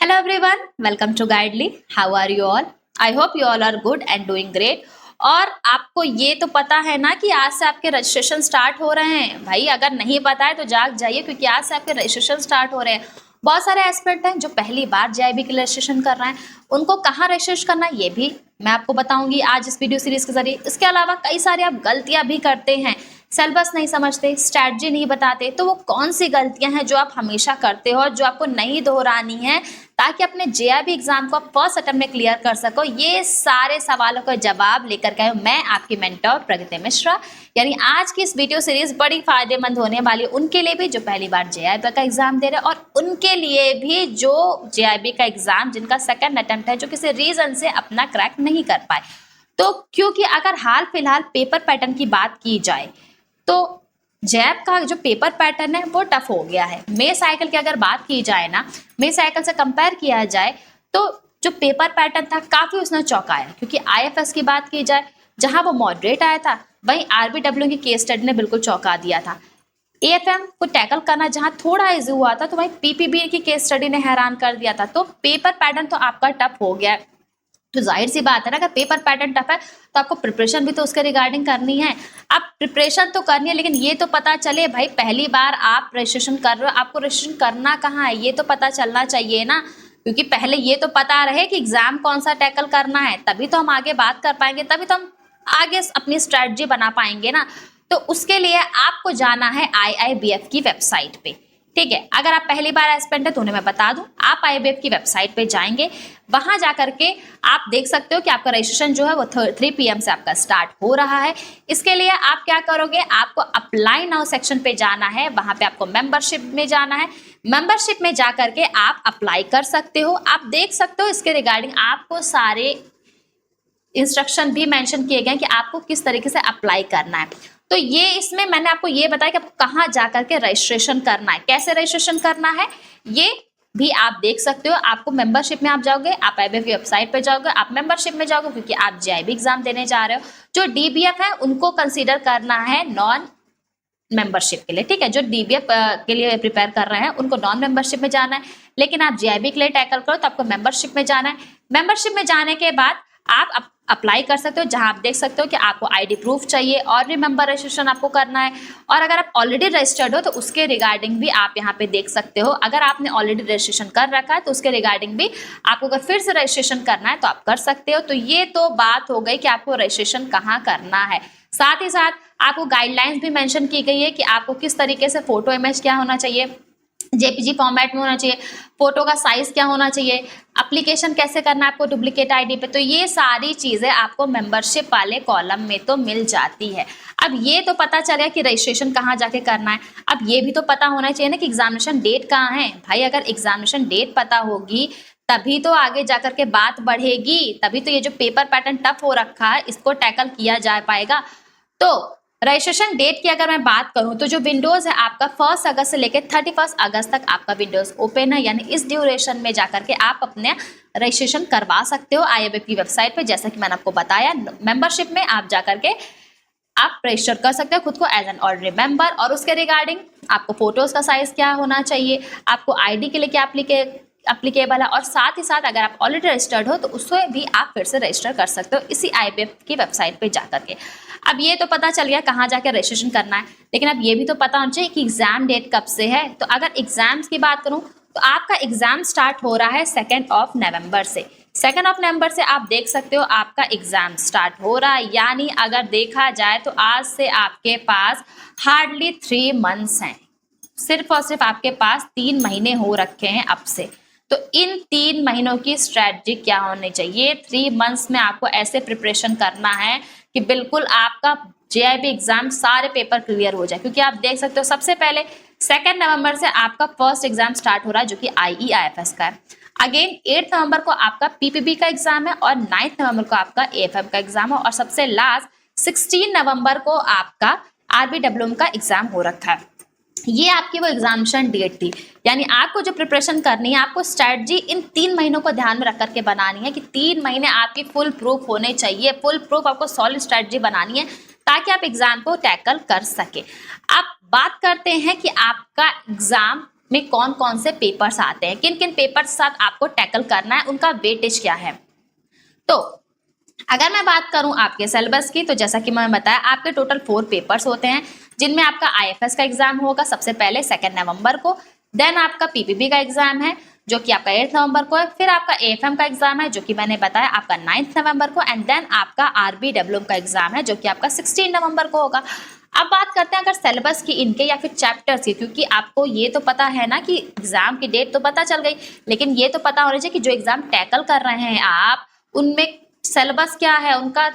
Hello everyone, welcome to Guidely. How are you all? I hope you all are good and doing great. और आपको ये तो पता है ना कि आज से आपके रजिस्ट्रेशन स्टार्ट हो रहे हैं। भाई अगर नहीं पता है तो जाग जाइए, क्योंकि आज से आपके रजिस्ट्रेशन स्टार्ट हो रहे हैं। बहुत सारे एस्पिरेंट हैं जो पहली बार जेआईबी के लिए रजिस्ट्रेशन कर रहे हैं, उनको कहाँ रजिस्ट्रेशन करना है ये भी मैं आपको बताऊंगी आज इस वीडियो सीरीज के जरिए। इसके अलावा कई सारी आप गलतियां भी करते हैं, सिलेबस नहीं समझते, स्ट्रैटेजी नहीं बताते, तो वो कौन सी गलतियां हैं जो आप हमेशा करते हो और जो आपको नहीं दोहरानी है ताकि अपने जेआईबी एग्जाम को आप फर्स्ट अटेम्प्ट में क्लियर कर सको। ये सारे सवालों का जवाब लेकर के मैं आपकी मेंटर प्रगति मिश्रा। यानी आज की इस वीडियो सीरीज बड़ी फायदेमंद होने वाली है उनके लिए भी जो पहली बार जेआईबी का एग्जाम दे रहे हैं, और उनके लिए भी जो जेआईबी का एग्जाम जिनका सेकंड अटेम्प्ट है, जो किसी रीजन से अपना क्रैक नहीं कर पाए। तो क्योंकि अगर हाल फिलहाल पेपर पैटर्न की बात की जाए तो जैब का जो पेपर पैटर्न है वो टफ हो गया है। मे साइकिल की अगर बात की जाए ना, मे साइकिल से कंपेयर किया जाए तो जो पेपर पैटर्न था काफी उसने चौंकाया, क्योंकि आईएफएस की बात की जाए जहां वो मॉडरेट आया था, वहीं आरबीडब्ल्यू की केस स्टडी ने बिल्कुल चौंका दिया था। एएफएम को टैकल करना जहां थोड़ा इजी हुआ था, तो वहीं पीपीबी की केस स्टडी ने हैरान कर दिया था। तो पेपर पैटर्न तो आपका टफ हो गया है। तो जाहिर सी बात है ना, अगर पेपर पैटर्न टफ है तो आपको प्रिपरेशन भी तो उसके रिगार्डिंग करनी है। आप प्रिपरेशन तो करनी है, लेकिन ये तो पता चले भाई पहली बार आप रजिस्ट्रेशन कर रहे हो, आपको रजिस्ट्रेशन करना कहाँ है ये तो पता चलना चाहिए ना। क्योंकि पहले ये तो पता रहे कि एग्जाम कौन सा टैकल करना है, तभी तो हम आगे बात कर पाएंगे, तभी तो हम आगे अपनी स्ट्रैटेजी बना पाएंगे ना। तो उसके लिए आपको जाना है आईआईबीएफ की वेबसाइट पे। ठीक है, अगर आप पहली बार एस्पिरेंट है तो उन्हें मैं बता दूं, आप आईआईबीएफ की वेबसाइट पे जाएंगे, वहां जाकर के आप देख सकते हो कि आपका रजिस्ट्रेशन जो है वो 3 PM से आपका स्टार्ट हो रहा है। इसके लिए आप क्या करोगे, आपको अप्लाई नाउ सेक्शन पे जाना है, वहां पे आपको मेंबरशिप में जाना है। मेंबरशिप में जाकर के आप अप्लाई कर सकते हो। आप देख सकते हो इसके रिगार्डिंग आपको सारे इंस्ट्रक्शन भी मेंशन किए गए कि आपको किस तरीके से अप्लाई करना है। तो ये इसमें मैंने आपको ये बताया कि आपको कहाँ जाकर के रजिस्ट्रेशन करना है, कैसे रजिस्ट्रेशन करना है, ये भी आप देख सकते हो। आपको मेंबरशिप में आप जाओगे, आप आईबीएफ की वेबसाइट पे जाओगे, आप मेंबरशिप में जाओगे, क्योंकि आप जेआईबी एग्जाम देने जा रहे हो। जो डीबीएफ है उनको कंसीडर करना है नॉन मेंबरशिप के लिए। ठीक है, जो डीबीएफ के लिए प्रिपेयर कर रहे हैं उनको नॉन मेंबरशिप में जाना है, लेकिन आप जेआईबी के लिए टैकल करो तो आपको मेंबरशिप में जाना है। मेंबरशिप में जाने के बाद आप अप्लाई कर सकते हो, जहां आप देख सकते हो कि आपको आईडी प्रूफ चाहिए और भी मेंबर रजिस्ट्रेशन आपको करना है। और अगर आप ऑलरेडी रजिस्टर्ड हो तो उसके रिगार्डिंग भी आप यहाँ पे देख सकते हो। अगर आपने ऑलरेडी रजिस्ट्रेशन कर रखा है तो उसके रिगार्डिंग भी आपको अगर फिर से रजिस्ट्रेशन करना है तो आप कर सकते हो। तो ये तो बात हो गई कि आपको रजिस्ट्रेशन कहाँ करना है। साथ ही साथ आपको गाइडलाइंस भी मेंशन की गई है कि आपको किस तरीके से फोटो इमेज क्या होना चाहिए, जेपीजी फॉर्मेट में होना चाहिए, फोटो का साइज क्या होना चाहिए, एप्लीकेशन कैसे करना है आपको डुप्लीकेट आईडी पे। तो ये सारी चीजें आपको मेंबरशिप वाले कॉलम में तो मिल जाती है। अब ये तो पता चल गया कि रजिस्ट्रेशन कहाँ जाके करना है। अब ये भी तो पता होना चाहिए ना कि एग्जामिनेशन डेट कहाँ है। भाई अगर एग्जामिनेशन डेट पता होगी तभी तो आगे जाकर के बात बढ़ेगी, तभी तो ये जो पेपर पैटर्न टफ हो रखा है इसको टैकल किया जा पाएगा। तो रजिस्ट्रेशन डेट की अगर मैं बात करूं तो जो विंडोज है आपका 1 अगस्त से लेकर 31 अगस्त तक आपका विंडोज ओपन है। यानी इस ड्यूरेशन में जाकर के आप अपने रजिस्ट्रेशन करवा सकते हो आईआईबीएफ की वेबसाइट पे। जैसा कि मैंने आपको बताया, मेंबरशिप में आप जाकर के आप रजिस्टर कर सकते हो खुद को एज एन ऑर्डिनरी मेंबर। और उसके रिगार्डिंग आपको फोटोज का साइज क्या होना चाहिए, आपको आईडी के लिए क्या एप्लीकेबल है, और साथ ही साथ अगर आप ऑलरेडी रजिस्टर्ड हो तो उससे भी आप फिर से रजिस्टर कर सकते हो इसी आईआईबीएफ की वेबसाइट पे जाकर के। अब ये तो पता चल गया कहाँ जाकर रजिस्ट्रेशन करना है, लेकिन अब ये भी तो पता होना चाहिए कि एग्जाम डेट कब से है। तो अगर एग्जाम्स की बात करूँ तो आपका एग्जाम स्टार्ट हो रहा है 2 नवंबर से। 2 नवंबर से आप देख सकते हो आपका एग्जाम स्टार्ट हो रहा है। यानी अगर देखा जाए तो आज से आपके पास हार्डली 3 मंथ्स हैं, सिर्फ और सिर्फ आपके पास 3 महीने हो रखे हैं अब से। तो इन 3 महीनों की स्ट्रैटेजी क्या होनी चाहिए, 3 मंथ्स में आपको ऐसे प्रिपरेशन करना है कि बिल्कुल आपका जेआईबी एग्जाम सारे पेपर क्लियर हो जाए। क्योंकि आप देख सकते हो सबसे पहले 2 नवंबर से आपका फर्स्ट एग्जाम स्टार्ट हो रहा है जो कि आईईआईएफएस का है। अगेन 8 नवंबर को आपका पीपीबी का एग्जाम है और 9 नवंबर को आपका एएफएम का एग्जाम है, और सबसे लास्ट 16 नवंबर को आपका आरबीडब्ल्यूएम का एग्जाम हो रखा है। ये आपकी वो एग्जामिनेशन डेट थी। यानी आपको जो प्रिपरेशन करनी है, आपको स्ट्रैटेजी इन 3 महीनों को ध्यान में रख करके बनानी है कि 3 महीने आपकी फुल प्रूफ होने चाहिए। फुल प्रूफ आपको सॉलिड स्ट्रैटेजी बनानी है ताकि आप एग्जाम को टैकल कर सके। आप बात करते हैं कि आपका एग्जाम में कौन कौन से पेपर्स आते हैं, किन किन पेपर्स के साथ आपको टैकल करना है, उनका वेटेज क्या है। तो अगर मैं बात करूं आपके सिलेबस की, तो जैसा कि मैंने बताया आपके टोटल 4 पेपर्स होते हैं, जिनमें आपका आईएफएस का एग्जाम होगा सबसे पहले 2 नवंबर को, देन आपका पीपीबी का एग्जाम है जो कि आपका 8 नवंबर को है, फिर आपका एएफएम का एग्जाम है जो कि मैंने बताया आपका 9 नवंबर को, एंड देन आपका आरबीडब्ल्यूएम का एग्जाम है जो कि आपका 16 नवंबर को होगा। अब बात करते हैं अगर सिलेबस की इनके या फिर चैप्टर्स की, क्योंकि आपको ये तो पता है ना कि एग्जाम की डेट तो पता चल गई, लेकिन ये तो पता होना चाहिए कि जो एग्जाम टैकल कर रहे हैं आप, उनमें सिलेबस क्या है, उनका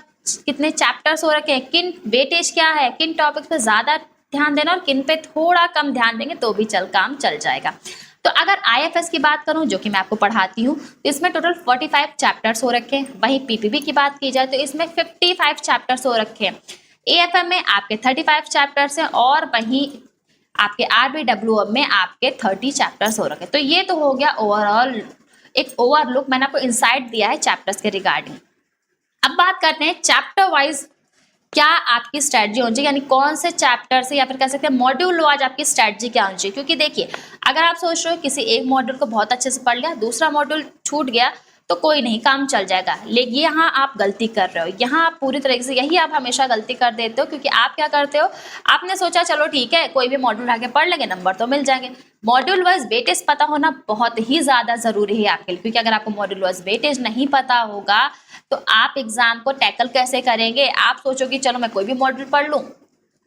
कितने चैप्टर्स हो रखे हैं, किन वेटेज क्या है, किन टॉपिक्स पे ज्यादा ध्यान देना और किन पे थोड़ा कम ध्यान देंगे तो भी काम चल जाएगा। तो अगर आईएफएस की बात करूं जो कि मैं आपको पढ़ाती हूं, तो इसमें टोटल 45 चैप्टर्स हो रखे हैं। वहीं पीपीबी की बात की जाए तो इसमें 55 चैप्टर्स हो रखे हैं। एएफएम में आपके 35 चैप्टर्स हैं और वहीं आपके आरबीडब्ल्यूएम में आपके 30 चैप्टर्स हो रखे हैं। तो ये तो हो गया ओवरऑल एक ओवरलुक, मैंने आपको इंसाइट दिया है चैप्टर्स के रिगार्डिंग। अब बात करते हैं चैप्टर वाइज क्या आपकी स्ट्रेटजी होनी चाहिए, यानी कौन से चैप्टर से या फिर कह सकते हैं मॉड्यूल वाइज आपकी स्ट्रेटजी क्या होनी चाहिए। क्योंकि देखिए अगर आप सोच रहे हो किसी एक मॉड्यूल को बहुत अच्छे से पढ़ लिया, दूसरा मॉड्यूल छूट गया तो कोई नहीं, काम चल जाएगा, लेकिन यहाँ आप गलती कर रहे हो, यहाँ आप पूरी तरीके से यही आप हमेशा गलती कर देते हो। क्योंकि आप क्या करते हो, आपने सोचा चलो ठीक है कोई भी मॉड्यूल आगे पढ़ लेंगे, नंबर तो मिल जाएंगे। मॉड्यूल वाइज वेटेज पता होना बहुत ही ज्यादा जरूरी है आपके लिए, क्योंकि अगर आपको मॉड्यूल वाइज वेटेज नहीं पता होगा तो आप एग्जाम को टैकल कैसे करेंगे। आप सोचोगे चलो मैं कोई भी मॉड्यूल पढ़ लूँ,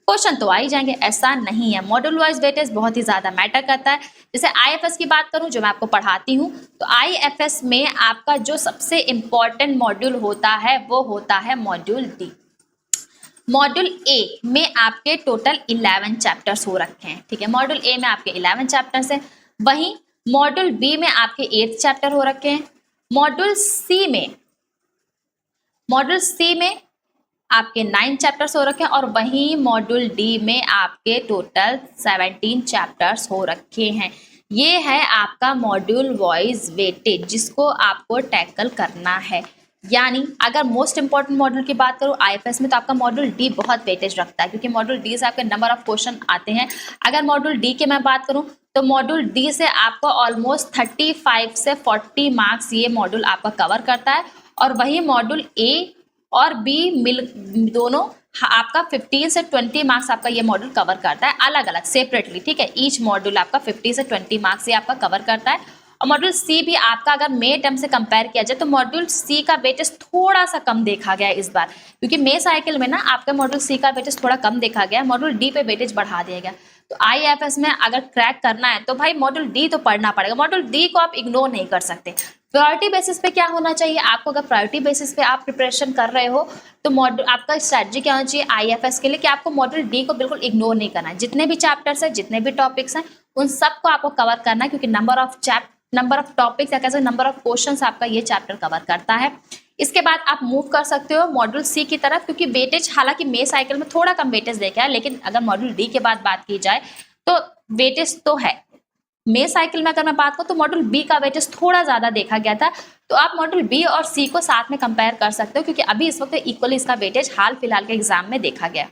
क्वेश्चन तो आ ही जाएंगे, ऐसा नहीं है। मॉड्यूल वाइज वेटेज बहुत ही ज्यादा मैटर करता है। जैसे आईएफएस की बात करूं जो मैं आपको पढ़ाती हूं, तो आईएफएस में आपका जो सबसे इंपॉर्टेंट मॉड्यूल होता है वो होता है मॉड्यूल डी। मॉड्यूल ए में आपके टोटल 11 चैप्टर्स हो रखे हैं, ठीक है। मॉड्यूल ए में आपके 11 चैप्टर्स हैं। वहीं मॉड्यूल बी में आपके 8 चैप्टर हो रखे हैं। मॉड्यूल सी में आपके 9 चैप्टर्स हो रखे हैं और वहीं मॉड्यूल डी में आपके टोटल 17 चैप्टर्स हो रखे हैं। ये है आपका मॉड्यूल वाइज वेटेज जिसको आपको टैकल करना है। यानी अगर मोस्ट इंपॉर्टेंट मॉड्यूल की बात करूँ आईएफएस में, तो आपका मॉड्यूल डी बहुत वेटेज रखता है, क्योंकि मॉड्यूल डी से आपके नंबर ऑफ क्वेश्चन आते हैं। अगर मॉड्यूल डी की मैं बात करूँ तो मॉड्यूल डी से आपको ऑलमोस्ट 35 से 40 मार्क्स ये मॉड्यूल आपका कवर करता है, और वही मॉड्यूल ए और बी दोनों आपका 15 से 20 मार्क्स आपका ये मॉड्यूल कवर करता है अलग अलग सेपरेटली, ठीक है। ईच मॉड्यूल आपका 50 से 20 मार्क्स ये आपका कवर करता है। और मॉड्यूल सी भी आपका अगर मे टर्म से कंपेयर किया जाए तो मॉड्यूल सी का वेटेज थोड़ा सा कम देखा गया है इस बार, क्योंकि मे साइकिल में ना आपका मॉड्यूल सी का वेटेज थोड़ा कम देखा गया है, मॉड्यूल डी पे वेटेज बढ़ा दिया गया। तो आईएफएस में अगर क्रैक करना है तो भाई मॉड्यूल डी तो पढ़ना पड़ेगा, मॉड्यूल डी को आप इग्नोर नहीं कर सकते। प्रायोरिटी बेसिस पे क्या होना चाहिए आपको, अगर प्रायोरिटी बेसिस पे आप प्रिपरेशन कर रहे हो तो मॉड्यूल आपका स्ट्रैटेजी क्या होना चाहिए आईएफएस के लिए कि आपको मॉड्यूल डी को बिल्कुल इग्नोर नहीं करना है। जितने भी चैप्टर्स हैं, जितने भी टॉपिक्स हैं, उन सबको आपको कवर करना है, क्योंकि नंबर ऑफ टॉपिक्स या कैसे नंबर ऑफ क्वेश्चंस आपका ये चैप्टर कवर करता है। इसके बाद आप मूव कर सकते हो मॉड्यूल सी की तरफ, क्योंकि वेटेज हालांकि मे साइकिल में थोड़ा कम वेटेज देखा है, लेकिन अगर मॉड्यूल डी के बाद बात की जाए तो वेटेज तो है। मे साइकिल में अगर मैं बात करूं तो मॉड्यूल बी का वेटेज थोड़ा ज्यादा देखा गया था, तो आप मॉड्यूल बी और सी को साथ में कंपेयर कर सकते हो, क्योंकि अभी इस वक्त इक्वली इसका वेटेज हाल फिलहाल के एग्जाम में देखा गया।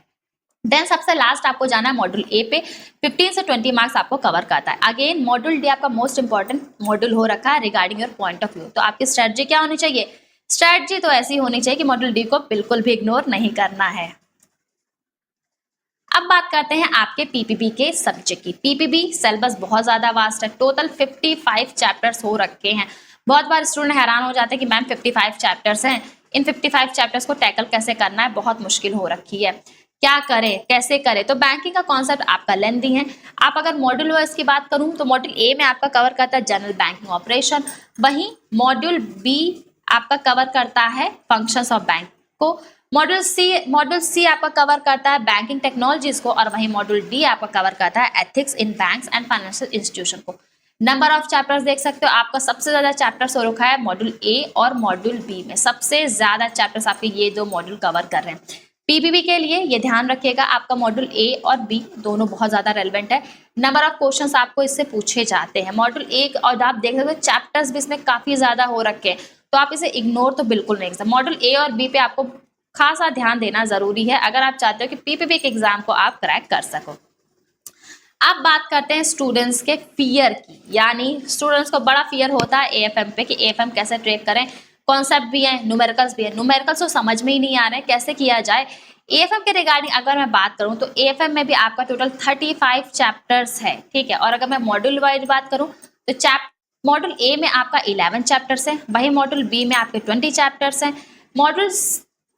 देन सबसे लास्ट आपको जाना है मॉड्यूल ए पे, 15 से 20 मार्क्स आपको कवर करता है। अगेन मॉड्यूल डी आपका मोस्ट इंपॉर्टेंट मॉड्यूल हो रखा है regarding your point of view. तो आपकी स्ट्रेटजी क्या होनी चाहिए, स्ट्रेटजी तो ऐसी होनी चाहिए कि मॉड्यूल डी को बिल्कुल भी इग्नोर नहीं करना है। अब बात करते हैं आपके पीपीबी के सब्जेक्ट की। पीपीबी सिलेबस बहुत ज्यादा वास्ट है, टोटल 55 चैप्टर्स हो रखे हैं। बहुत बार स्टूडेंट हैरान हो जाते हैं कि मैम 55 चैप्टर्स हैं, इन 55 चैप्टर्स को टैकल कैसे करना है, बहुत मुश्किल हो रखी है, क्या करें कैसे करें। तो बैंकिंग का कॉन्सेप्ट आपका लेंथी है। आप अगर मॉड्यूल वाइज की बात करूं तो मॉड्यूल ए में आपका कवर करता है जनरल बैंकिंग ऑपरेशन, वहीं मॉड्यूल बी आपका कवर करता है फंक्शंस ऑफ बैंक को, मॉड्यूल सी आपका कवर करता है बैंकिंग टेक्नोलॉजीज को, और वहीं मॉड्यूल डी आपका कवर करता है ethics in banks and financial institution को। नंबर ऑफ चैप्टर्स देख सकते हो, आपका सबसे ज्यादा चैप्टर्स हो रखा है मॉड्यूल ए और मॉड्यूल बी में, सबसे ज्यादा चैप्टर्स आपके ये दो मॉड्यूल कवर कर रहे हैं। पीपीबी के लिए ये ध्यान रखिएगा आपका मॉड्यूल ए और बी दोनों बहुत ज्यादा रेलेवेंट है, नंबर ऑफ क्वेश्चंस आपको इससे पूछे जाते हैं। मॉड्यूल ए और आप देख सकते हो चैप्टर्स भी इसमें काफी ज्यादा हो रखे हैं, तो आप इसे इग्नोर तो बिल्कुल नहीं कर सकते। मॉड्यूल ए और बी पे आपको खासा ध्यान देना जरूरी है अगर आप चाहते हो कि पीपीबी के एग्जाम को आप क्रैक कर सको। अब बात करते हैं स्टूडेंट्स के फियर की, यानी स्टूडेंट्स को बड़ा फियर होता है एएफएम पे कि एएफएम कैसे ट्रेक करें, कॉन्सेप्ट भी है, न्यूमेरिकल्स भी है, न्यूमेरिकल्स तो समझ में ही नहीं आ रहे हैं कैसे किया जाए। एएफएम के रिगार्डिंग अगर मैं बात करूं तो एएफएम में भी आपका टोटल 35 चैप्टर्स है, ठीक है। और अगर मैं मॉड्यूल वाइज बात करूं तो मॉड्यूल ए में आपका 11 चैप्टर्स है, वही मॉड्यूल बी में आपके 20 चैप्टर्स हैं, मॉड्यूल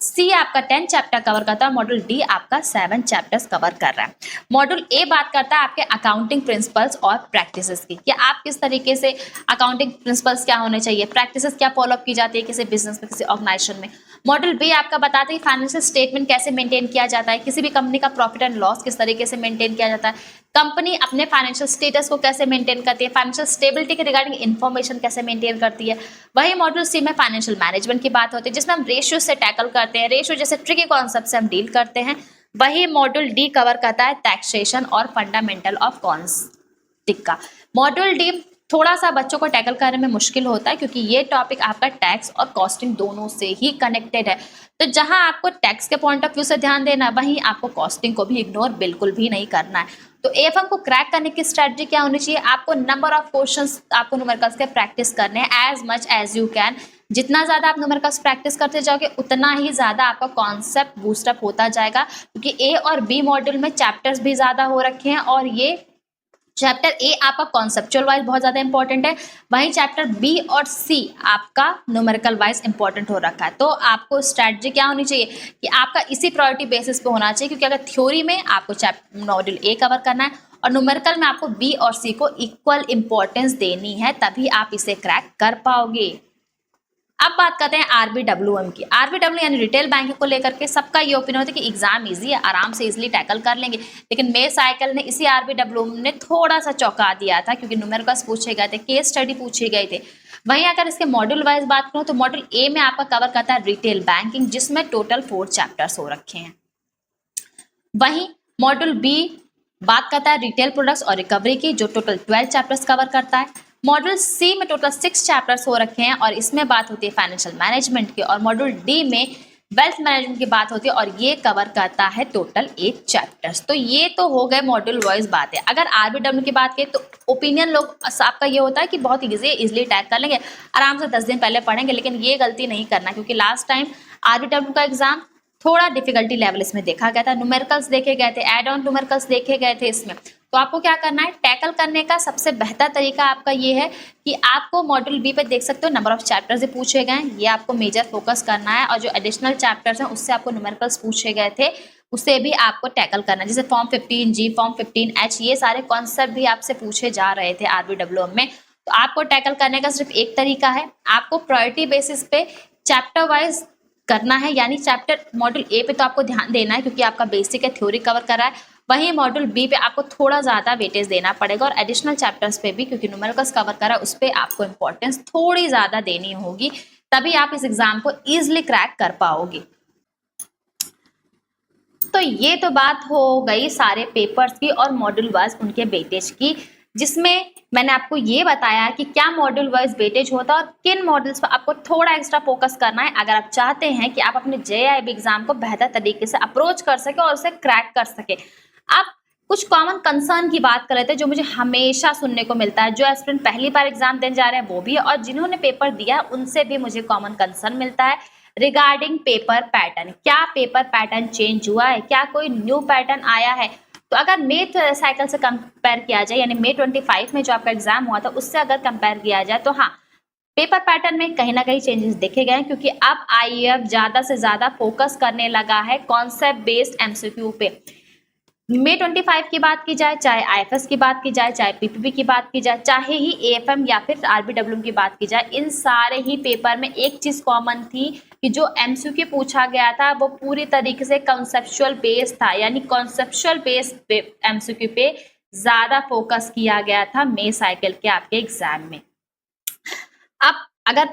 सी आपका 10 चैप्टर कवर करता है, मॉड्यूल डी आपका 7 चैप्टर्स कवर कर रहा है। मॉड्यूल ए बात करता है आपके अकाउंटिंग प्रिंसिपल्स और प्रैक्टिसेस की, कि आप किस तरीके से अकाउंटिंग प्रिंसिपल्स क्या होने चाहिए, प्रैक्टिसेस क्या फॉलोअप की जाती है किसी बिजनेस में, किसी ऑर्गेनाइजेशन में। मॉड्यूल बी आपका बताते हैं फाइनेंशियल स्टेटमेंट कैसे मेंटेन किया जाता है, किसी भी कंपनी का प्रॉफिट एंड लॉस किस तरीके से मेंटेन किया जाता है, कंपनी अपने फाइनेंशियल स्टेटस को कैसे मेंटेन करती है, फाइनेंशियल स्टेबिलिटी के रिगार्डिंग इन्फॉर्मेशन कैसे मेंटेन करती है। वही मॉड्यूल सी में फाइनेंशियल मैनेजमेंट की बात होती है, जिसमें हम रेशियो से टैकल करते हैं, रेशियो जैसे ट्रिकी कॉन्सेप्ट से हम डील करते हैं। वही मॉड्यूल डी कवर करता है टैक्सेशन और फंडामेंटल ऑफ कॉन्सेप्ट का। मॉड्यूल डी थोड़ा सा बच्चों को टैकल करने में मुश्किल होता है, क्योंकि ये टॉपिक आपका टैक्स और कॉस्टिंग दोनों से ही कनेक्टेड है। तो जहां आपको टैक्स के पॉइंट ऑफ व्यू से ध्यान देना, वहीं आपको कॉस्टिंग को भी इग्नोर बिल्कुल भी नहीं करना है। तो एएफएम को क्रैक करने की स्ट्रेटजी क्या होनी चाहिए, आपको नंबर ऑफ क्वेश्चंस आपको न्यूमेरिकल्स के प्रैक्टिस करने हैं as much as you can. जितना ज़्यादा आप न्यूमेरिकल्स प्रैक्टिस करते जाओगे उतना ही ज़्यादा आपका कॉन्सेप्ट बूस्टअप होता जाएगा, क्योंकि ए और बी मॉड्यूल में चैप्टर्स भी ज़्यादा हो रखे हैं, और ये चैप्टर ए आपका कॉन्सेप्चुअल वाइज बहुत ज़्यादा इंपॉर्टेंट है, वहीं चैप्टर बी और सी आपका न्यूमेरिकल वाइज इंपॉर्टेंट हो रखा है। तो आपको स्ट्रैटेजी क्या होनी चाहिए कि आपका इसी प्रायोरिटी बेसिस पे होना चाहिए, क्योंकि अगर थ्योरी में आपको चैप्टर मॉड्यूल ए कवर करना है और न्यूमेरिकल में आपको बी और सी को इक्वल इंपॉर्टेंस देनी है, तभी आप इसे क्रैक कर पाओगे। अब बात करते हैं आरबीडब्ल्यूएम की। आरबीडब्ल्यू यानी रिटेल बैंकिंग को लेकर के सबका ये ओपिनियन होता है कि एग्जाम इजी है, आराम से इजीली टैकल कर लेंगे, लेकिन मे साइकिल ने इसी आरबीडब्ल्यूएम ने थोड़ा सा चौंका दिया था, क्योंकि न्यूमेरिकल्स पूछे गए थे, केस स्टडी पूछे गए थे। वहीं अगर इसके मॉड्यूल वाइज बात करूँ तो मॉड्यूल ए में आपका कवर करता है रिटेल बैंकिंग, जिसमें टोटल 4 चैप्टर्स हो रखे हैं। वहीं मॉड्यूल बी बात करता है रिटेल प्रोडक्ट्स और रिकवरी की, जो टोटल 12 चैप्टर्स कवर करता है। मॉड्यूल सी में टोटल 6 चैप्टर्स हो रखे हैं, और इसमें बात होती है फाइनेंशियल मैनेजमेंट की, और मॉड्यूल डी में वेल्थ मैनेजमेंट की बात होती है, और ये कवर करता है टोटल 8 चैप्टर्स। तो ये तो हो गए मॉड्यूल वाइज बातें। अगर आरबीडब्ल्यू की बात करें तो ओपिनियन लोग आपका ये होता है कि बहुत इजीली टैग कर लेंगे, आराम से 10 दिन पहले पढ़ेंगे, लेकिन ये गलती नहीं करना, क्योंकि लास्ट टाइम आरबीडब्ल्यू का एग्जाम थोड़ा डिफिकल्टी लेवल इसमें देखा गया था, न्यूमेरिकल्स देखे गए थे, एड ऑन न्यूमेरिकल्स देखे गए थे इसमें। तो आपको क्या करना है, टैकल करने का सबसे बेहतर तरीका आपका ये है कि आपको मॉड्यूल बी पे देख सकते हो नंबर ऑफ चैप्टर्स से पूछे गए हैं, ये आपको मेजर फोकस करना है, और जो एडिशनल चैप्टर्स हैं उससे आपको न्यूमेरिकल्स पूछे गए थे उसे भी आपको टैकल करना है, जैसे फॉर्म 15G, फॉर्म 15H, ये सारे कॉन्सेप्ट भी आपसे पूछे जा रहे थे आरबीडब्ल्यूएम में। तो आपको टैकल करने का सिर्फ एक तरीका है, आपको प्रायोरिटी बेसिस पे चैप्टर वाइज करना है, यानी चैप्टर मॉड्यूल ए पे तो आपको ध्यान देना है, क्योंकि आपका बेसिक है, थ्योरी कवर कर रहा है। वहीं मॉड्यूल बी पे आपको थोड़ा ज़्यादा वेटेज देना पड़ेगा, और एडिशनल चैप्टर्स पे भी, क्योंकि न्यूमेरिकल्स कवर कर रहा है, उस पर आपको इंपॉर्टेंस थोड़ी ज़्यादा देनी होगी, तभी आप इस एग्जाम को ईजिली क्रैक कर पाओगे। तो ये तो बात हो गई सारे पेपर्स की और मॉड्यूल वाइज उनके वेटेज की, जिसमें मैंने आपको ये बताया कि क्या मॉड्यूल वाइज वेटेज होता है और किन मॉड्यूल्स पर आपको थोड़ा एक्स्ट्रा फोकस करना है, अगर आप चाहते हैं कि आप अपने JIB एग्जाम को बेहतर तरीके से अप्रोच कर सके और उसे क्रैक कर सके। आप कुछ कॉमन कंसर्न की बात कर रहे थे, जो मुझे हमेशा सुनने को मिलता है, जो एस्पिरेंट पहली बार एग्जाम देने जा रहे हैं वो भी, और जिन्होंने पेपर दिया उनसे भी मुझे कॉमन कंसर्न मिलता है रिगार्डिंग पेपर पैटर्न। क्या पेपर पैटर्न चेंज हुआ है, क्या कोई न्यू पैटर्न आया है? तो अगर मे साइकिल से कंपेयर किया जाए, यानी May 25 में जो आपका एग्जाम हुआ था उससे अगर कंपेयर किया जाए, तो हाँ, पेपर पैटर्न में कहीं ना कहीं चेंजेस देखे गए हैं, क्योंकि अब IAF ज़्यादा से ज़्यादा फोकस करने लगा है कॉन्सेप्ट बेस्ड MCQ पे। May 25 की बात की जाए, चाहे IFS की बात की जाए, चाहे PPP की बात की जाए, चाहे ही AFM या फिर RBWM की बात की जाए, इन सारे ही पेपर में एक चीज़ कॉमन थी कि जो MCQ पूछा गया था वो पूरी तरीके से कॉन्सेप्चुअल बेस था, यानी कॉन्सेप्चुअल बेस्ड MCQ पे ज़्यादा फोकस किया गया था मे साइकिल के आपके एग्जाम में। अब अगर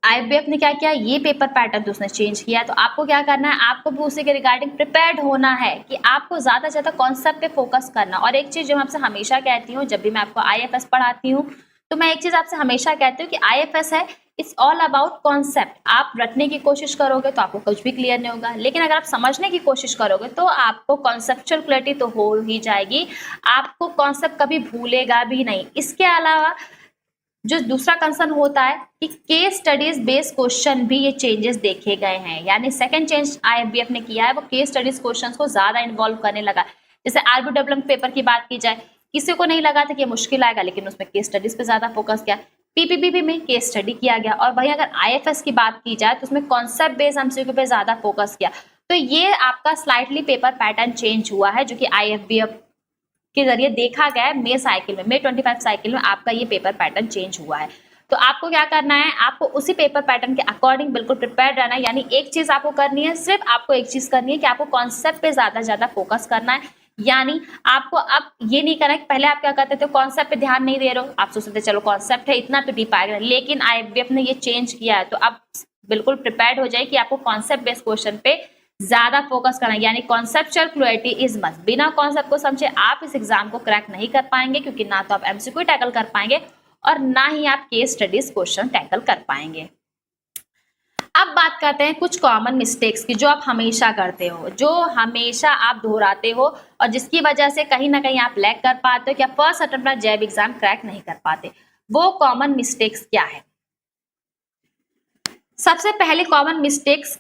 IBF ने क्या किया, ये पेपर पैटर्न तो उसने चेंज किया, तो आपको क्या करना है, आपको भी उसी के रिगार्डिंग प्रिपेयर्ड होना है कि आपको ज़्यादा से ज़्यादा कॉन्सेप्ट पे फोकस करना। और एक चीज़ जो मैं आपसे हमेशा कहती हूँ, जब भी मैं आपको IFS पढ़ाती हूँ, तो मैं एक चीज़ आपसे हमेशा कहती हूँ कि IFS है इट्स ऑल अबाउट कॉन्सेप्ट। आप रटने की कोशिश करोगे तो आपको कुछ भी क्लियर नहीं होगा, लेकिन अगर आप समझने की कोशिश करोगे तो आपको कॉन्सेप्चुअल क्लैरिटी तो हो ही जाएगी, आपको कॉन्सेप्ट कभी भूलेगा भी नहीं। इसके अलावा जो दूसरा कंसर्न होता है कि केस स्टडीज बेस्ड क्वेश्चन भी ये चेंजेस देखे गए हैं, यानी सेकंड चेंज आईएफबीएफ ने किया है वो केस स्टडीज क्वेश्चंस को ज्यादा इन्वॉल्व करने लगा। जैसे आरबीडब्ल्यूएम पेपर की बात की जाए, किसी को नहीं लगा था कि ये मुश्किल आएगा, लेकिन उसमें केस स्टडीज पे ज्यादा फोकस किया। पीपीपी में केस स्टडी किया गया, और वहीं अगर आईएफएस की बात की जाए तो उसमें कॉन्सेप्ट बेस्ड एमसीक्यू पे ज्यादा फोकस किया। तो ये आपका स्लाइटली पेपर पैटर्न चेंज हुआ है, जो कि आईएफबीएफ के जरिए देखा गया है। मे 25 साइकिल में आपका ये पेपर पैटर्न चेंज हुआ है। तो आपको क्या करना है, आपको उसी पेपर पैटर्न के अकॉर्डिंग बिल्कुल प्रिपेयर रहना है। यानी एक चीज आपको करनी है, सिर्फ आपको एक चीज करनी है कि आपको कॉन्सेप्ट पे ज्यादा फोकस करना है। यानी आपको अब ये नहीं करना है कि पहले आप क्या करते थे, कॉन्सेप्ट पे ध्यान नहीं दे रहे हो, आप सोचते थे चलो कॉन्सेप्ट है इतना तो डीप आएगा, लेकिन आईएफबीएफ ने ये चेंज किया है। तो अब बिल्कुल प्रिपेयर्ड हो जाए कि आपको कॉन्सेप्ट बेस्ड क्वेश्चन पे ज्यादा फोकस करना है, यानी कॉन्सेप्चुअल क्लैरिटी इज मस्ट। बिना कॉन्सेप्ट को समझे आप इस एग्जाम को क्रैक नहीं कर पाएंगे, क्योंकि ना तो आप एमसीक्यू टैकल कर पाएंगे और ना ही आप केस स्टडीज क्वेश्चन टैकल कर पाएंगे। अब बात करते हैं कुछ कॉमन मिस्टेक्स की जो आप हमेशा करते हो, जो हमेशा आप दोहराते हो और जिसकी वजह से कहीं ना कहीं आप लैग कर पाते हो, क्या फर्स्ट अटेम्प्ट में जैब एग्जाम क्रैक नहीं कर पाते। वो कॉमन मिस्टेक्स क्या है? सबसे पहले कॉमन मिस्टेक्स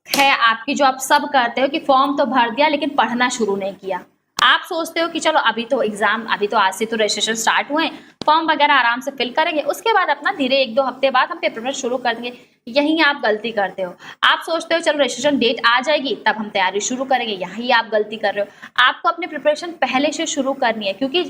है आपकी, जो आप सब करते हो, कि फॉर्म तो भर दिया लेकिन पढ़ना शुरू नहीं किया। आप सोचते हो कि चलो अभी तो एग्जाम, अभी तो आज से तो रजिस्ट्रेशन स्टार्ट हुए, फॉर्म वगैरह आराम से फिल करेंगे, उसके बाद अपना धीरे 1-2 हफ्ते बाद हम पेपर शुरू कर देंगे। यही आप गलती करते हो। आप सोचते हो चलो रजिस्ट्रेशन डेट आ जाएगी तब हम तैयारी शुरू करेंगे, यही आप गलती कर रहे हो। आपको अपनी प्रिपरेशन पहले से शुरू करनी है, क्योंकि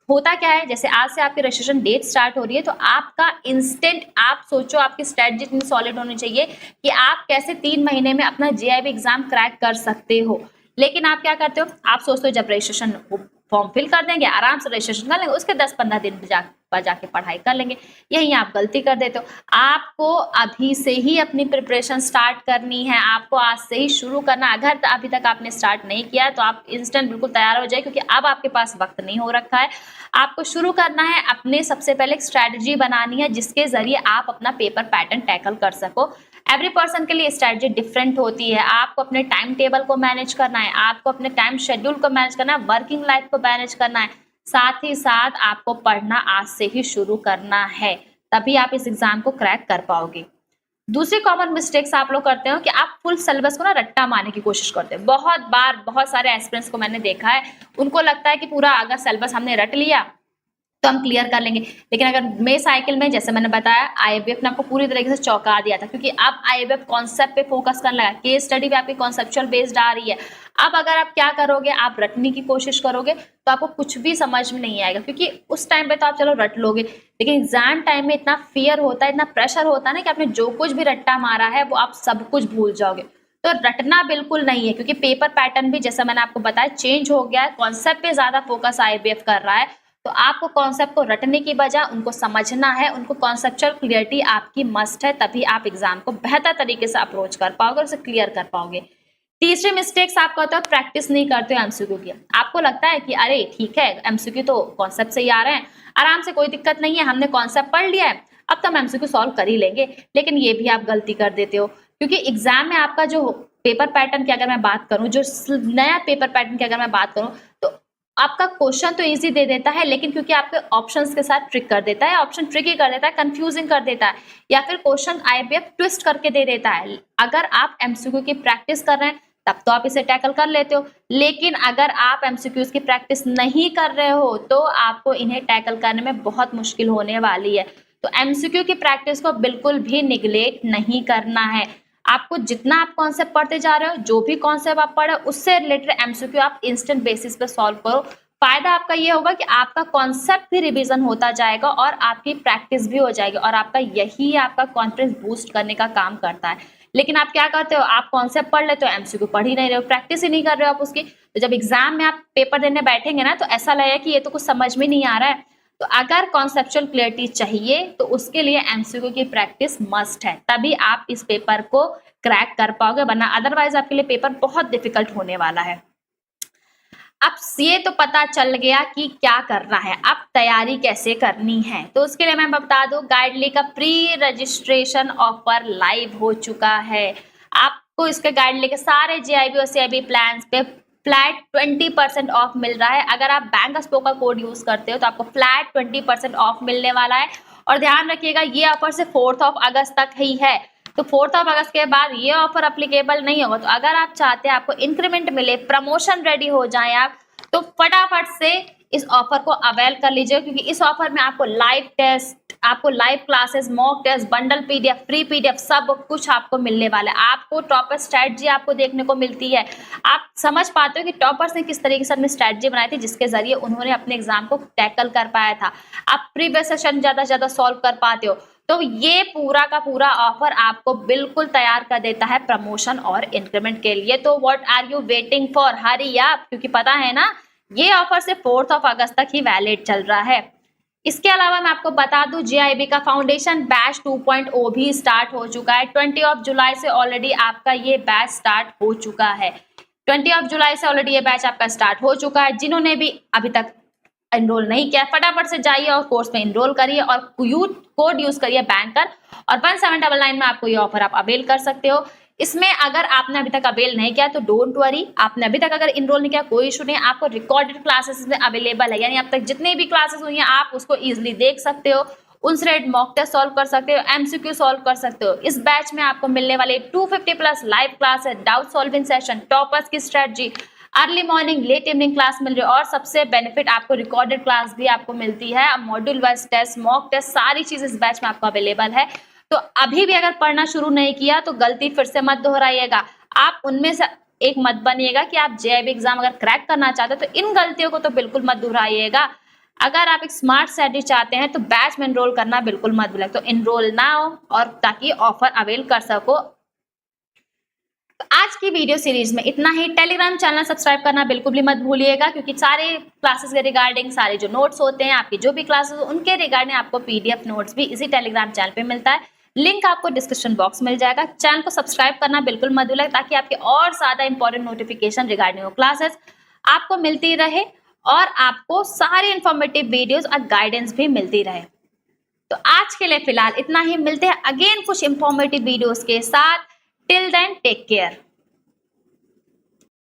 होता क्या है, जैसे आज से आपकी रजिस्ट्रेशन डेट स्टार्ट हो रही है तो आपका इंस्टेंट, आप सोचो आपकी स्ट्रेटजी इतनी सॉलिड होनी चाहिए कि आप कैसे 3 महीने में अपना जेआईबी एग्जाम क्रैक कर सकते हो। लेकिन आप क्या करते हो, आप सोचते हो जब रजिस्ट्रेशन फॉर्म फिल कर देंगे, आराम से रजिस्ट्रेशन कर लेंगे, उसके 10-15 दिन जाके पढ़ाई कर लेंगे, यही आप गलती कर देते हो। आपको अभी से ही अपनी प्रिपरेशन स्टार्ट करनी है, आपको आज से ही शुरू करना। अगर अभी तक आपने स्टार्ट नहीं किया तो आप इंस्टेंट बिल्कुल तैयार हो जाए, क्योंकि अब आपके पास वक्त नहीं हो रखा है। आपको शुरू करना है, अपने सबसे पहले एक स्ट्रैटेजी बनानी है जिसके जरिए आप अपना पेपर पैटर्न टैकल कर सको। एवरी पर्सन के लिए स्ट्रैटेजी डिफरेंट होती है। आपको अपने टाइम टेबल को मैनेज करना है, आपको अपने टाइम शेड्यूल को मैनेज करना है, वर्किंग लाइफ को मैनेज करना है, साथ ही साथ आपको पढ़ना आज से ही शुरू करना है, तभी आप इस एग्जाम को क्रैक कर पाओगे। दूसरी कॉमन मिस्टेक्स आप लोग करते हो कि आप फुल सिलेबस को ना रट्टा मारने की कोशिश करते हो। बहुत बार बहुत सारे एस्पिरेंट्स को मैंने देखा है, उनको लगता है कि पूरा अगर सिलेबस हमने रट लिया तो हम क्लियर कर लेंगे। लेकिन अगर मे साइकिल में, जैसे मैंने बताया, आईएफबीएफ ने आपको पूरी तरीके से चौंका दिया था, क्योंकि अब आईएफबीएफ कॉन्सेप्ट पे फोकस करने लगा, केस स्टडी पे आपकी कॉन्सेप्चुअल बेस्ड आ रही है। अब अगर आप क्या करोगे, आप रटने की कोशिश करोगे तो आपको कुछ भी समझ में नहीं आएगा, क्योंकि उस टाइम पे तो आप चलो रट लोगे, लेकिन एग्जाम टाइम में इतना फियर होता है, इतना प्रेशर होता है ना कि आपने जो कुछ भी रट्टा मारा है वो आप सब कुछ भूल जाओगे। तो रटना बिल्कुल नहीं है, क्योंकि पेपर पैटर्न भी जैसा मैंने आपको बताया चेंज हो गया है, कॉन्सेप्ट पे ज्यादा फोकस आईएफबीएफ कर रहा है। तो आपको कॉन्सेप्ट को रटने की बजाय उनको समझना है, उनको कॉन्सेप्चुअल क्लियरिटी आपकी मस्ट है, तभी आप एग्जाम को बेहतर तरीके से अप्रोच कर पाओगे और उसे क्लियर कर पाओगे। तीसरी मिस्टेक्स आप कहते हो प्रैक्टिस नहीं करते हो एमसीक्यू की। आपको लगता है कि अरे ठीक है, एमसीक्यू तो कॉन्सेप्ट से ही आ रहे हैं, आराम से, कोई दिक्कत नहीं है, हमने कॉन्सेप्ट पढ़ लिया है, अब तो हम एमसीक्यू सॉल्व कर ही लेंगे। लेकिन ये भी आप गलती कर देते हो, क्योंकि एग्जाम में आपका जो पेपर पैटर्न की अगर मैं बात करूं, जो नया पेपर पैटर्न की अगर मैं बात करूं, तो आपका क्वेश्चन तो इजी दे देता है, लेकिन क्योंकि आपके ऑप्शंस के साथ ट्रिक कर देता है, ऑप्शन ट्रिकी कर देता है, कंफ्यूजिंग कर देता है, या फिर क्वेश्चन आईएफबीएफ ट्विस्ट करके दे देता है। अगर आप एमसीक्यू की प्रैक्टिस कर रहे हैं तब तो आप इसे टैकल कर लेते हो, लेकिन अगर आप एमसीक्यूज की प्रैक्टिस नहीं कर रहे हो तो आपको इन्हें टैकल करने में बहुत मुश्किल होने वाली है। तो एमसीक्यू की प्रैक्टिस को बिल्कुल भी निगलेक्ट नहीं करना है। आपको जितना आप कॉन्सेप्ट पढ़ते जा रहे हो, जो भी कॉन्सेप्ट आप पढ़े उससे रिलेटेड एमसीक्यू आप इंस्टेंट बेसिस पे सॉल्व करो। फायदा आपका ये होगा कि आपका कॉन्सेप्ट भी रिवीजन होता जाएगा और आपकी प्रैक्टिस भी हो जाएगी, और आपका यही आपका कॉन्फिडेंस बूस्ट करने का काम करता है। लेकिन आप क्या करते हो, आप कॉन्सेप्ट पढ़ लेते हो, एमसीक्यू पढ़ ही नहीं रहे हो, प्रैक्टिस ही नहीं कर रहे हो आप उसकी। तो जब एग्जाम में आप पेपर देने बैठेंगे ना, तो ऐसा लगेगा कि ये तो कुछ समझ में नहीं आ रहा है। तो अगर कॉन्सेप्चुअल क्लियरिटी चाहिए तो उसके लिए एमसीक्यू की प्रैक्टिस मस्ट है, तभी आप इस पेपर को क्रैक कर पाओगे, वरना अदरवाइज आपके लिए पेपर बहुत डिफिकल्ट होने वाला है। अब ये तो पता चल गया कि क्या करना है, अब तैयारी कैसे करनी है। तो उसके लिए मैं बता दूं, गाइडली का प्री रजिस्ट्रेशन ऑफर लाइव हो चुका है। आपको इसके गाइडली के सारे जीआईबी और सीआईबी प्लान्स पे फ्लैट 20% ऑफ मिल रहा है। अगर आप बैंक स्पो का कोड यूज करते हो तो आपको फ्लैट 20% ऑफ मिलने वाला है। और ध्यान रखिएगा, ये ऑफर से 4 अगस्त तक ही है। तो 4 अगस्त के बाद ये ऑफर अप्लीकेबल नहीं होगा। तो अगर आप चाहते हैं आपको इंक्रीमेंट मिले, प्रमोशन रेडी हो जाए आप, तो फटाफट से इस ऑफर को अवेल कर लीजिए, क्योंकि इस ऑफर में आपको लाइव टेस्ट, आपको live classes, mock test, bundle PDF, free PDF सब कुछ आपको मिलने वाला है। आपको टॉपर स्ट्रेटजी आपको देखने को मिलती है। आप समझ पाते हो कि टॉपर्स ने किस तरीके से अपनी स्ट्रेटजी बनाई थी, जिसके जरिए उन्होंने अपने एग्जाम को टैकल कर पाया था। आप प्रीवियस सेशन ज्यादा से ज्यादा सॉल्व कर पाते हो। तो ये पूरा का पूरा ऑफर आपको बिल्कुल तैयार कर देता है प्रमोशन और इंक्रीमेंट के लिए। तो what are you waiting for, hurry up, क्योंकि पता है ना ये ऑफर से 4 अगस्त तक ही वैलिड चल रहा है। इसके अलावा मैं आपको बता दूं, जीआईबी का फाउंडेशन बैच 2.0 भी स्टार्ट हो चुका है। 20 जुलाई से ऑलरेडी आपका ये बैच स्टार्ट हो चुका है। 20 जुलाई से ऑलरेडी ये बैच आपका स्टार्ट हो चुका है। जिन्होंने भी अभी तक एनरोल नहीं किया, फटाफट से जाइए और कोर्स में एनरोल करिए और कोड यूज करिए बैंकर, और 1799 में आपको ये ऑफर आप अवेल कर सकते हो। इसमें अगर आपने अभी तक अवेल नहीं किया तो डोंट वरी, आपने अभी तक अगर इनरोल नहीं किया कोई इशू नहीं, आपको रिकॉर्डेड क्लासेस में अवेलेबल है। यानी अब तक जितनी भी क्लासेस हुई हैं आप उसको इजीली देख सकते हो, उनसे रेट मॉक टेस्ट सॉल्व कर सकते हो, एमसीक्यू सॉल्व कर सकते हो। इस बैच में आपको मिलने वाले 250+ live classes, doubt solving session, toppers की strategy, early morning late evening class मिल रही है, और सबसे बेनिफिट आपको रिकॉर्डेड क्लास भी आपको मिलती है। Module wise test, mock test, सारी चीज इस बैच में आपको अवेलेबल है। तो अभी भी अगर पढ़ना शुरू नहीं किया तो गलती फिर से मत दोहराइएगा। आप उनमें से एक मत बनिएगा कि आप जेईबी एग्जाम अगर क्रैक करना चाहते हो तो इन गलतियों को तो बिल्कुल मत दोहराइएगा। अगर आप एक स्मार्ट स्ट्रेटजी चाहते हैं तो बैच में एनरोल करना बिल्कुल मत भूलें। तो एनरोल नाउ, और ताकि ऑफर अवेल कर सको। तो आज की वीडियो सीरीज में इतना ही। टेलीग्राम चैनल सब्सक्राइब करना बिल्कुल भी मत भूलिएगा, क्योंकि सारे क्लासेस के रिगार्डिंग, सारे जो नोट्स होते हैं आपकी जो भी क्लासेस उनके रिगार्डिंग आपको पीडीएफ नोट्स भी इसी टेलीग्राम चैनल पे मिलता है। लिंक आपको डिस्क्रिप्शन बॉक्स मिल जाएगा। चैनल को सब्सक्राइब करना बिल्कुल मत भूलिएगा, ताकि आपके और ज्यादा इंपॉर्टेंट नोटिफिकेशन रिगार्डिंग क्लासेस आपको मिलती रहे और आपको सारी इंफॉर्मेटिव वीडियोस और गाइडेंस भी मिलती रहे। तो आज के लिए फिलहाल इतना ही। मिलते हैं अगेन कुछ इंफॉर्मेटिव वीडियोस के साथ। Till then take care.